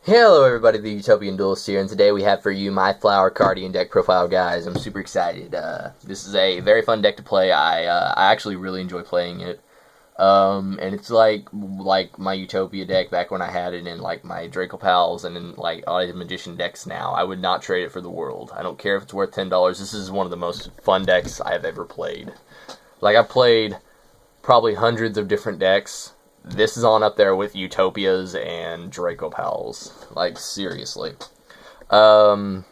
Hello everybody, the Utopian Duelist here, and today we have for you my Flower Cardian deck profile, guys. I'm super excited. This is a very fun deck to play. I actually really enjoy playing it. And it's like my Utopia deck back when I had it in like my Draco Pals and in like Audio Magician decks now. I would not trade it for the world. I don't care if it's worth $10. This is one of the most fun decks I've ever played. Like, I've played probably hundreds of different decks. This is on up there with Utopias and Draco Pals. Like, seriously. Before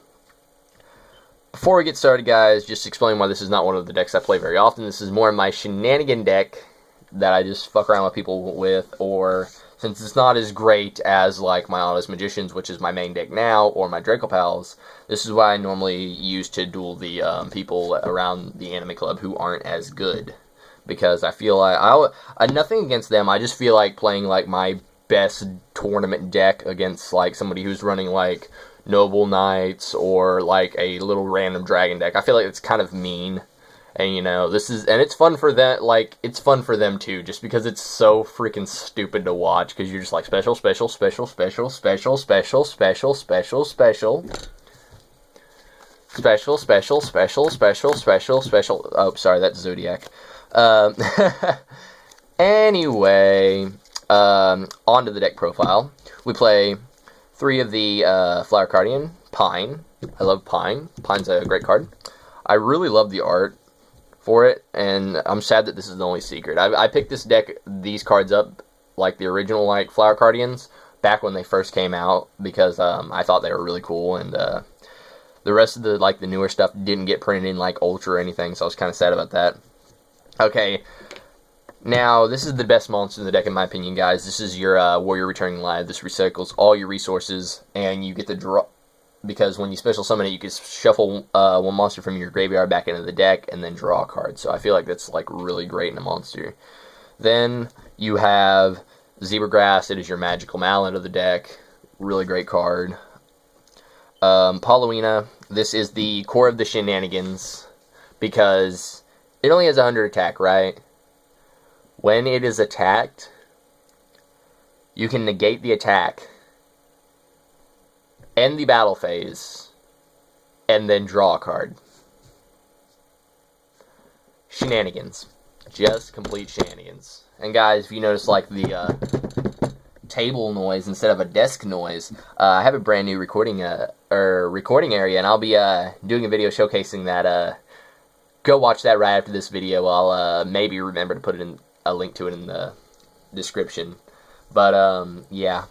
we get started, guys, just explain why this is not one of the decks I play very often. This is more of my shenanigan deck that I just fuck around with people with, or since it's not as great as, like, my Honest Magicians, which is my main deck now, or my Draco Pals, this is what I normally use to duel the people around the anime club who aren't as good. Because I feel like, nothing against them, I just feel like playing, like, my best tournament deck against, like, somebody who's running, like, Noble Knights, or, like, a little random dragon deck. I feel like it's kind of mean, and, you know, and it's fun for them, like, it's fun for them, too, just because it's so freaking stupid to watch, because you're just like, special, special, special, special, special, special, special, special, special. Special, special, special, special, special, special, oh, sorry, that's Zodiac. Anyway, on to the deck profile. We play 3 of the Flower Cardian. Pine. I love Pine. Pine's a great card. I really love the art for it, and I'm sad that this is the only secret. I picked these cards up, like the original, like, Flower Cardians, back when they first came out, because I thought they were really cool, and the rest of the, like, the newer stuff didn't get printed in, like, Ultra or anything, so I was kind of sad about that. Okay, now, this is the best monster in the deck, in my opinion, guys. This is your Warrior Returning Live. This recycles all your resources, and you get to draw, because when you special summon it, you can shuffle one monster from your graveyard back into the deck, and then draw a card. So I feel like that's, like, really great in a monster. Then, you have Zebragrass. It is your magical mallet of the deck. Really great card. Paulownia. This is the core of the shenanigans, because it only has 100 attack, right? When it is attacked, you can negate the attack, end the battle phase, and then draw a card. Shenanigans. Just complete shenanigans. And guys, if you notice, like, the table noise instead of a desk noise, I have a brand new recording area, and I'll be doing a video showcasing that. Go watch that right after this video. I'll maybe remember to put a link to it in the description. But, yeah.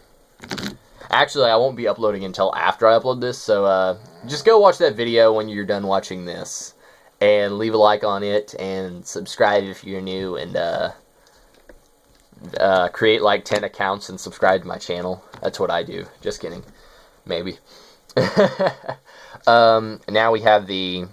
Actually, I won't be uploading until after I upload this, so just go watch that video when you're done watching this. And leave a like on it, and subscribe if you're new, and create like 10 accounts and subscribe to my channel. That's what I do. Just kidding. Maybe. Now we have the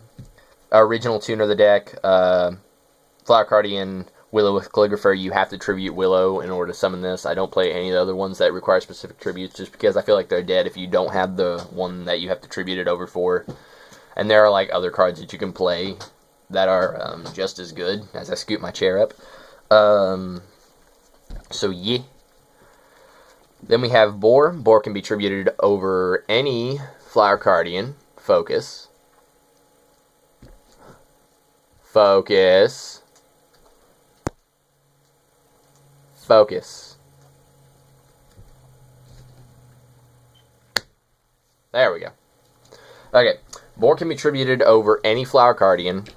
original tuner of the deck, Flower Cardian, Willow with Calligrapher. You have to tribute Willow in order to summon this. I don't play any of the other ones that require specific tributes, just because I feel like they're dead if you don't have the one that you have to tribute it over for. And there are, like, other cards that you can play that are just as good, as I scoot my chair up. So, yeah. Then we have Boar. Boar can be tributed over any Flower Cardian. Focus. Focus. Focus. There we go. Okay. Boar can be tributed over any Flower Cardian,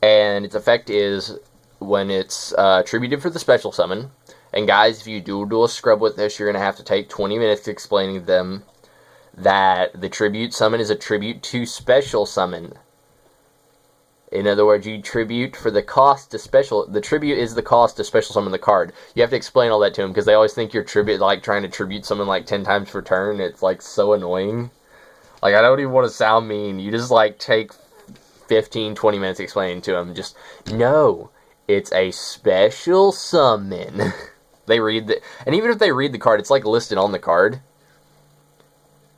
and its effect is when it's tributed for the special summon. And guys, if you dual scrub with this, you're going to have to take 20 minutes explaining to them that the tribute summon is a tribute to special summon. In other words, you tribute for the cost to special. The tribute is the cost to special summon the card. You have to explain all that to them, because they always think you're like trying to tribute someone like 10 times per turn. It's like so annoying. Like, I don't even want to sound mean. You just like take 15-20 minutes explaining to them. Just no, it's a special summon. They read and even if they read the card, it's like listed on the card.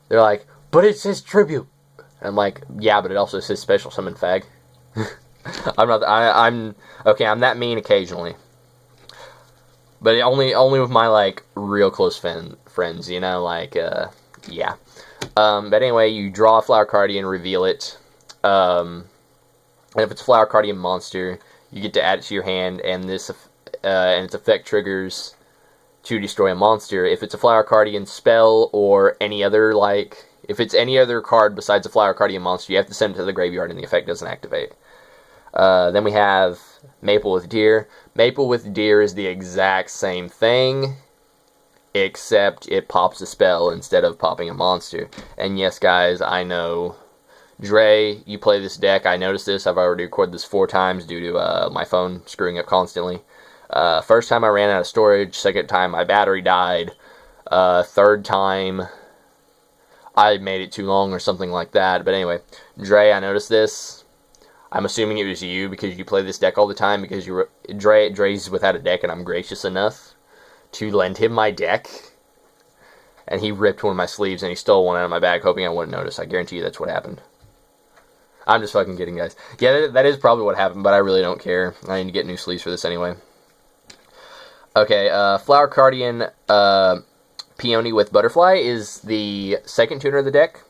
They're like, but it says tribute. And I'm like, yeah, but it also says special summon, fag. I'm that mean occasionally. But only with my, like, real close friends, you know, like, yeah. But anyway, you draw a Flower Cardian, reveal it, and if it's a Flower Cardian monster, you get to add it to your hand, and this, and its effect triggers to destroy a monster. If it's a Flower Cardian spell, or any other, like, if it's any other card besides a Flower Cardian monster, you have to send it to the graveyard, and the effect doesn't activate. Then we have Maple with Deer. Maple with Deer is the exact same thing, except it pops a spell instead of popping a monster. And yes, guys, I know. Dre, you play this deck. I noticed this. I've already recorded this 4 times due to my phone screwing up constantly. First time I ran out of storage. Second time my battery died. Third time I made it too long or something like that. But anyway, Dre, I noticed this. I'm assuming it was you because you play this deck all the time, because Dre's without a deck, and I'm gracious enough to lend him my deck. And he ripped one of my sleeves and he stole one out of my bag, hoping I wouldn't notice. I guarantee you that's what happened. I'm just fucking kidding, guys. Yeah, that is probably what happened, but I really don't care. I need to get new sleeves for this anyway. Okay, Flower Cardian Peony with Butterfly is the second tuner of the deck.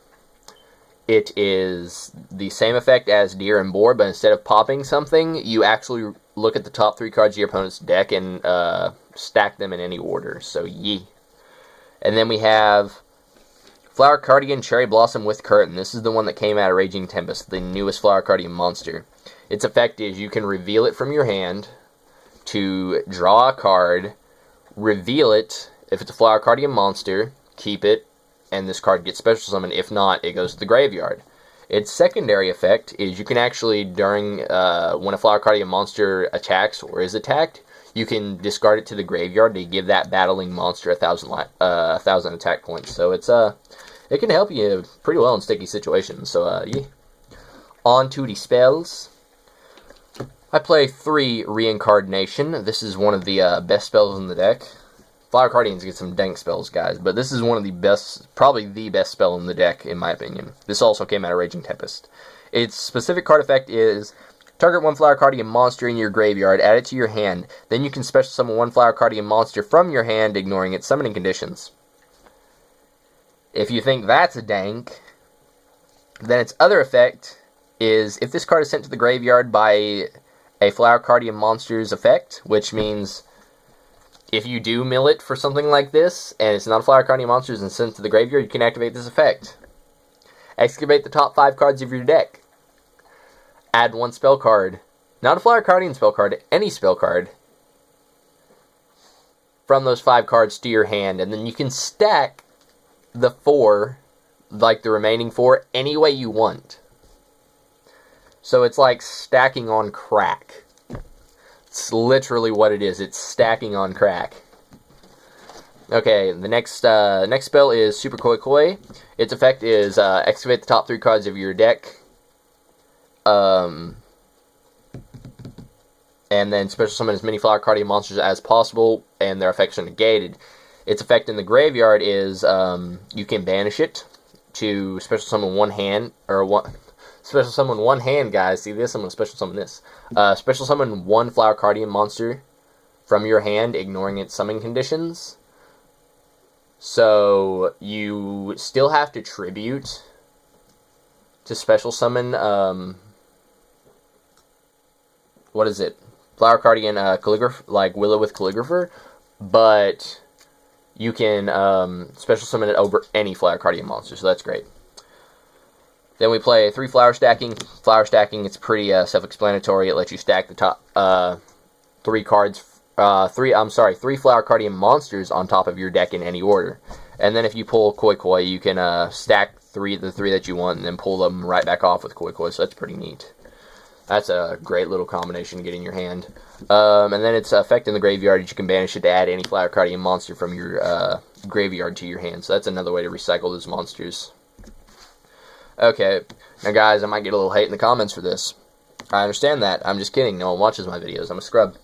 It is the same effect as Deer and Boar, but instead of popping something, you actually look at the top 3 cards of your opponent's deck and stack them in any order. So, yee. And then we have Flower Cardian Cherry Blossom with Curtain. This is the one that came out of Raging Tempest, the newest Flower Cardian monster. Its effect is you can reveal it from your hand to draw a card, reveal it. If it's a Flower Cardian monster, keep it, and this card gets special summoned. If not, it goes to the graveyard. Its secondary effect is you can actually, during when a Flower Cardian monster attacks or is attacked, you can discard it to the graveyard to give that battling monster 1,000 attack points. So it's it can help you pretty well in sticky situations. So yeah. On to the spells. I play 3 Reincarnation. This is one of the best spells in the deck. Flower Cardians get some dank spells, guys, but this is one of the best, probably the best spell in the deck, in my opinion. This also came out of Raging Tempest. Its specific card effect is, target 1 Flower Cardian monster in your graveyard, add it to your hand, then you can special summon 1 Flower Cardian monster from your hand, ignoring its summoning conditions. If you think that's a dank, then its other effect is, if this card is sent to the graveyard by a Flower Cardian monster's effect, which means if you do mill it for something like this, and it's not a Flower Cardian monster and sent to the graveyard, you can activate this effect. Excavate the top 5 cards of your deck. Add 1 spell card. Not a Flower Cardian spell card, any spell card. From those 5 cards to your hand, and then you can stack the 4, like the remaining 4, any way you want. So it's like stacking on crack. It's literally what it is. It's stacking on crack. Okay, the next spell is Super Koi Koi. Its effect is excavate the top 3 cards of your deck. And then special summon as many Flower Cardian monsters as possible, and their effects are negated. Its effect in the graveyard is you can banish it to special summon 1 hand, or special summon 1 hand, guys. See this? I'm going to special summon this. Special summon 1 Flower Cardian monster from your hand, ignoring its summoning conditions. So you still have to tribute to special summon, what is it? Flower Cardian Calligrapher, like Willow with Calligrapher, but you can special summon it over any Flower Cardian monster, so that's great. Then we play 3 Flower Stacking. Flower Stacking, it's pretty self-explanatory. It lets you stack the top 3 cards, 3 Flower Cardian monsters on top of your deck in any order. And then if you pull Koi Koi, you can stack the 3 that you want and then pull them right back off with Koi Koi, so that's pretty neat. That's a great little combination to get in your hand. And then its effect in the graveyard, you can banish it to add any Flower Cardian monster from your graveyard to your hand. So that's another way to recycle those monsters. Okay, now guys, I might get a little hate in the comments for this. I understand that. I'm just kidding. No one watches my videos. I'm a scrub.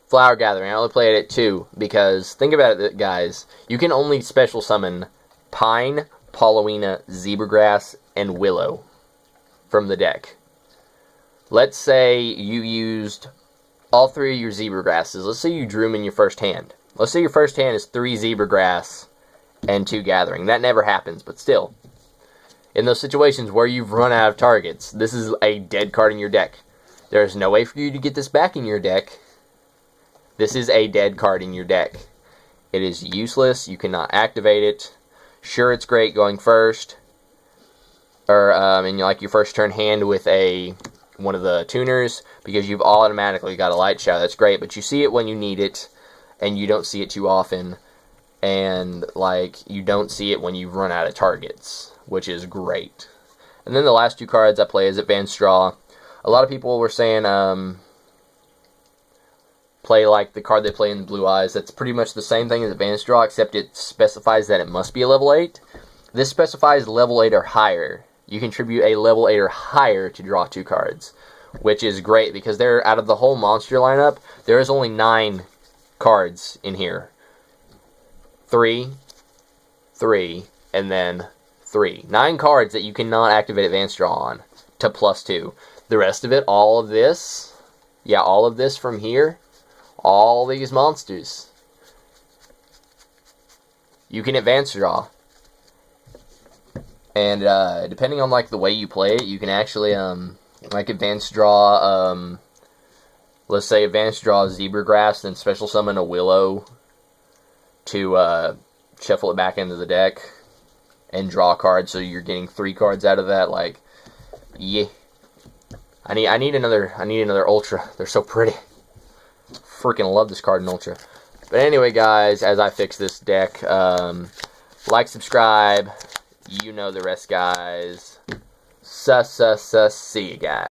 Flower Gathering. I only played it 2 because, think about it, guys. You can only special summon Pine, Paulownia, Zebragrass, and Willow from the deck. Let's say you used all 3 of your Zebragrasses. Let's say you drew them in your first hand. Let's say your first hand is 3 Zebra Grass and 2 Gathering. That never happens, but still. In those situations where you've run out of targets, this is a dead card in your deck. There's no way for you to get this back in your deck. This is a dead card in your deck. It is useless. You cannot activate it. Sure, it's great going first, or in like your first turn hand with one of the tuners, because you've automatically got a light shadow. That's great, but you see it when you need it, and you don't see it too often, and like you don't see it when you run out of targets, which is great. And then the last 2 cards I play is Advanced Draw. A lot of people were saying play like the card they play in Blue Eyes. That's pretty much the same thing as Advanced Draw, except it specifies that it must be a level 8. This specifies level 8 or higher. You contribute a level 8 or higher to draw 2 cards, which is great because they're out of the whole monster lineup. There is only 9 cards in here. 3, 3, and then 3. 9 cards that you cannot activate Advanced Draw on to +2. The rest of it, all of this, yeah, all of this from here, all these monsters, you can Advanced Draw. And depending on like the way you play it, you can actually like Advanced Draw, let's say Advanced Draw Zebra Grass, then Special Summon a Willow to shuffle it back into the deck and draw a card, so you're getting 3 cards out of that. Like, yeah, I need another Ultra. They're so pretty. Freaking love this card in Ultra. But anyway, guys, as I fix this deck, like, subscribe. You know the rest, guys. See you guys.